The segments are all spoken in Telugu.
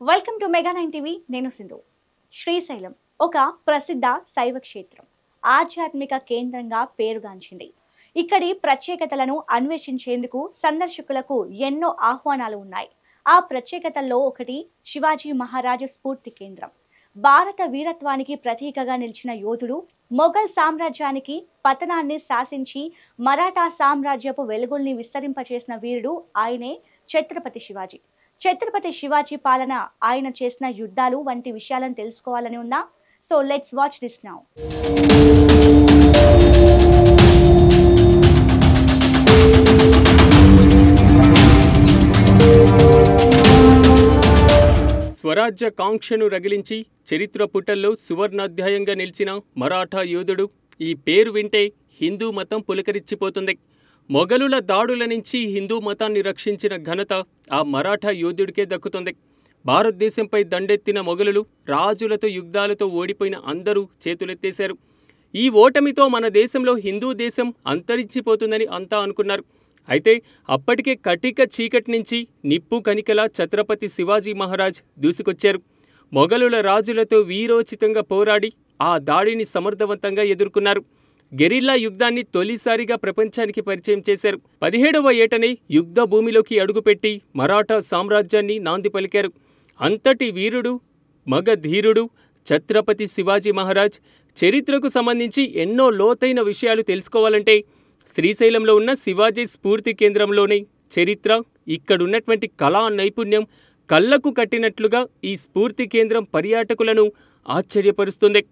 Welcome to mega 9 TV. నేను సింధు. శ్రీశైలం ఒక ప్రసిద్ధ శైవ క్షేత్రం, ఆధ్యాత్మిక కేంద్రంగా పేరుగాంచింది. ఇక్కడి ప్రత్యేకతలను అన్వేషించేందుకు సందర్శకులకు ఎన్నో ఆహ్వానాలు ఉన్నాయి. ఆ ప్రత్యేకతల్లో ఒకటి శివాజీ మహారాజు స్ఫూర్తి కేంద్రం. భారత వీరత్వానికి ప్రతీకగా నిలిచిన యోధుడు, మొఘల్ సామ్రాజ్యానికి పతనాన్ని శాసించి మరాఠా సామ్రాజ్యపు వెలుగుల్ని విస్తరింపచేసిన వీరుడు ఆయనే ఛత్రపతి శివాజీ. ఛత్రపతి శివాజీ పాలన, ఆయన చేసిన యుద్ధాలు వంటి విషయాలను తెలుసుకోవాలని ఉందా? So let's watch this now. స్వరాజ్య కాంక్షను రగిలించి చరిత్ర పుటల్లో సువర్ణాధ్యాయంగా నిలిచిన మరాఠా యోధుడు. ఈ పేరు వింటే హిందూ మతం పులకరించిపోతుంది. మొఘలుల దాడుల నుంచి హిందూ మతాన్ని రక్షించిన ఘనత ఆ మరాఠా యోధుడికే దక్కుతుంది. భారతదేశంపై దండెత్తిన మొఘలులు రాజులతో యుద్ధాలతో ఓడిపోయిన అందరూ చేతులెత్తేశారు. ఈ ఓటమితో మన దేశంలో హిందూ దేశం అంతరించిపోతుందని అంతా అనుకున్నారు. అయితే అప్పటికే కటిక చీకటి నుంచి నిప్పు కనికలా ఛత్రపతి శివాజీ మహారాజ్ దూసుకొచ్చారు. మొఘలుల రాజులతో వీరోచితంగా పోరాడి ఆ దాడిని సమర్థవంతంగా ఎదుర్కొన్నారు. గెరిల్లా యుద్ధాన్ని తొలిసారిగా ప్రపంచానికి పరిచయం చేశారు. 17వ ఏటనే యుద్ధ భూమిలోకి అడుగుపెట్టి మరాఠా సామ్రాజ్యాన్ని నాంది పలికారు. అంతటి వీరుడు, మగధీరుడు ఛత్రపతి శివాజీ మహారాజ్ చరిత్రకు సంబంధించి ఎన్నో లోతైన విషయాలు తెలుసుకోవాలంటే శ్రీశైలంలో ఉన్న శివాజీ స్ఫూర్తి కేంద్రంలోని చరిత్ర, ఇక్కడున్నటువంటి కళా నైపుణ్యం కళ్లకు కట్టినట్లుగా ఈ స్ఫూర్తి కేంద్రం పర్యాటకులను ఆశ్చర్యపరుస్తుంది.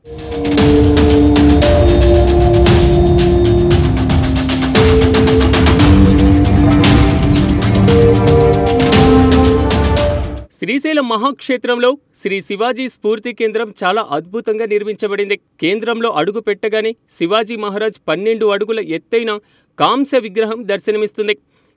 శ్రీశైలం మహాక్షేత్రంలో శ్రీ శివాజీ స్ఫూర్తి కేంద్రం చాలా అద్భుతంగా నిర్మించబడింది. కేంద్రంలో అడుగు పెట్టగానే శివాజీ మహారాజ్ 12 అడుగుల ఎత్తైన కాంస్య విగ్రహం దర్శనమిస్తుంది.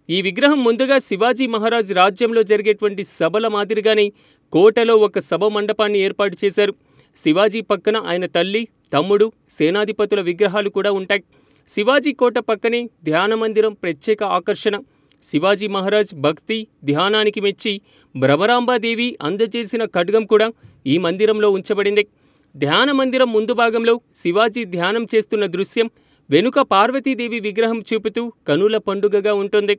ఈ విగ్రహం ముందుగా శివాజీ మహారాజ్ రాజ్యంలో జరిగేటువంటి సభల మాదిరిగానే కోటలో ఒక సభ మండపాన్ని ఏర్పాటు చేశారు. శివాజీ పక్కన ఆయన తల్లి, తమ్ముడు, సేనాధిపతుల విగ్రహాలు కూడా ఉంటాయి. శివాజీ కోట పక్కనే ధ్యాన మందిరం ప్రత్యేక ఆకర్షణ. శివాజీ మహారాజ్ భక్తి, ధ్యానానికి మెచ్చి భ్రమరాంబాదేవి అందజేసిన ఖడ్గం కూడా ఈ మందిరంలో ఉంచబడింది. ధ్యాన మందిరం ముందు భాగంలో శివాజీ ధ్యానం చేస్తున్న దృశ్యం వెనుక పార్వతీదేవి విగ్రహం చూపుతూ కనుల పండుగగా ఉంటుంది.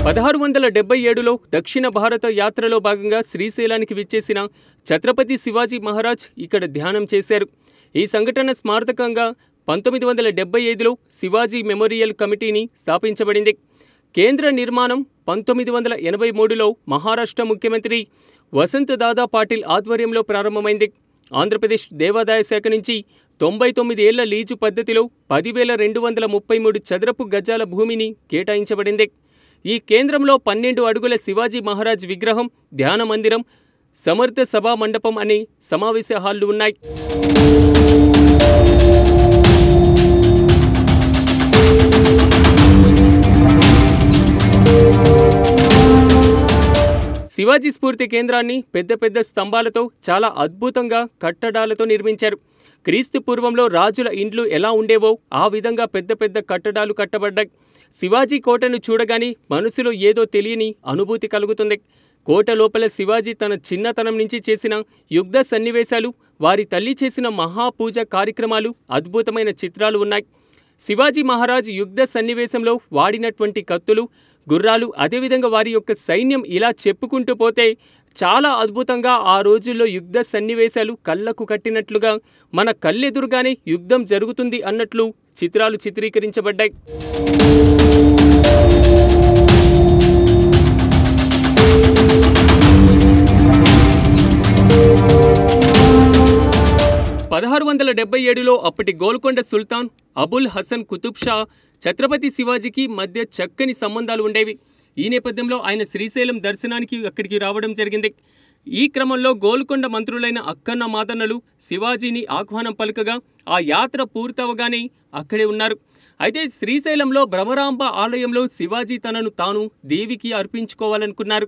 (1677) దక్షిణ భారత యాత్రలో భాగంగా శ్రీశైలానికి విచ్చేసిన ఛత్రపతి శివాజీ మహారాజ్ ఇక్కడ ధ్యానం చేశారు. ఈ సంఘటన స్మారకంగా 1975లో శివాజీ మెమోరియల్ కమిటీని స్థాపించబడింది. కేంద్ర నిర్మాణం 1983లో మహారాష్ట్ర ముఖ్యమంత్రి వసంతదాదా పాటిల్ ఆధ్వర్యంలో ప్రారంభమైంది. ఆంధ్రప్రదేశ్ దేవాదాయ శాఖ నుంచి 99 ఏళ్ల లీజు పద్ధతిలో 10,233 చదరపు గజాల భూమిని కేటాయించబడింది. ఈ కేంద్రంలో 12 అడుగుల శివాజీ మహారాజ్ విగ్రహం, ధ్యాన మందిరం, సమర్థ సభా మండపం అనే సమావేశ హాళ్లు ఉన్నాయి. శివాజీ స్ఫూర్తి కేంద్రాన్ని పెద్ద పెద్ద స్తంభాలతో, చాలా అద్భుతంగా కట్టడాలతో నిర్మించారు. క్రీస్తు పూర్వంలో రాజుల ఇండ్లు ఎలా ఉండేవో ఆ విధంగా పెద్ద పెద్ద కట్టడాలు కట్టబడ్డాయి. శివాజీ కోటను చూడగానే మనసులో ఏదో తెలియని అనుభూతి కలుగుతుంది. కోట లోపల శివాజీ తన చిన్నతనం నుంచి చేసిన యుద్ధ సన్నివేశాలు, వారి తల్లి చేసిన మహాపూజ కార్యక్రమాలు, అద్భుతమైన చిత్రాలు ఉన్నాయి. శివాజీ మహారాజ్ యుద్ధ సన్నివేశంలో వాడినటువంటి కత్తులు, గుర్రాలు, అదేవిధంగా వారి యొక్క సైన్యం, ఇలా చెప్పుకుంటూ పోతే చాలా అద్భుతంగా ఆ రోజుల్లో యుద్ధ సన్నివేశాలు కళ్లకు కట్టినట్లుగా మన కళ్ళెదురుగానే యుద్ధం జరుగుతుంది అన్నట్లు చిత్రాలు చిత్రీకరించబడ్డాయి. (1677లో అప్పటి గోల్కొండ సుల్తాన్ అబుల్ హసన్ కుతుబ్ షా, ఛత్రపతి శివాజీకి మధ్య చక్కని సంబంధాలు ఉండేవి. ఈ నేపథ్యంలో ఆయన శ్రీశైలం దర్శనానికి అక్కడికి రావడం జరిగింది. ఈ క్రమంలో గోల్కొండ మంత్రులైన అక్కన్న మాదన్నలు శివాజీని ఆహ్వానం పలుకగా ఆ యాత్ర పూర్తవగానే అక్కడే ఉన్నారు. అయితే శ్రీశైలంలో భ్రమరాంబ ఆలయంలో శివాజీ తనను తాను దేవికి అర్పించుకోవాలనుకున్నారు.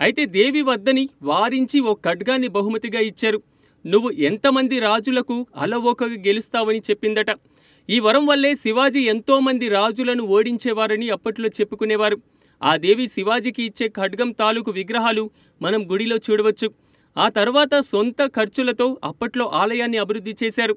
అయితే దేవి వద్దని వారించి ఓ ఖడ్గాన్ని బహుమతిగా ఇచ్చారు. నువ్వు ఎంతమంది రాజులకు అలవోకగా గెలుస్తావని చెప్పిందట. ఈ వరం వల్లే శివాజీ ఎంతోమంది రాజులను ఓడించేవారని అప్పట్లో చెప్పుకునేవారు. ఆ దేవి శివాజీకి ఇచ్చే ఖడ్గం తాలూకు విగ్రహాలు మనం గుడిలో చూడవచ్చు. ఆ తర్వాత సొంత ఖర్చులతో అప్పట్లో ఆలయాన్ని అభివృద్ధి చేశారు.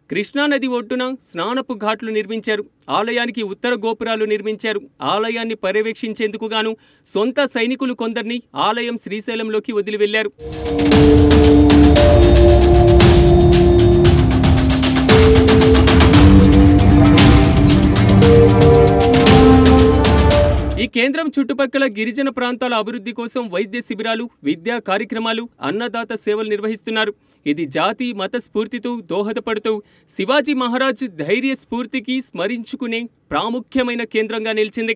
కృష్ణానది ఒడ్డున స్నానపు ఘాట్లు నిర్మించారు. ఆలయానికి ఉత్తర గోపురాలు నిర్మించారు. ఆలయాన్ని పర్యవేక్షించేందుకు గాను సొంత సైనికులు కొందరిని ఆలయం శ్రీశైలంలోకి వదిలి వెళ్లారు. ఈ కేంద్రం చుట్టుపక్కల గిరిజన ప్రాంతాల అభివృద్ధి కోసం వైద్య శిబిరాలు, విద్యా కార్యక్రమాలు, అన్నదాత సేవలు నిర్వహిస్తున్నారు. ఇది జాతి మత స్ఫూర్తితో దోహదపడుతూ శివాజీ మహారాజ్ ధైర్య స్ఫూర్తికి స్మరించుకునే ప్రాముఖ్యమైన కేంద్రంగా నిలిచింది.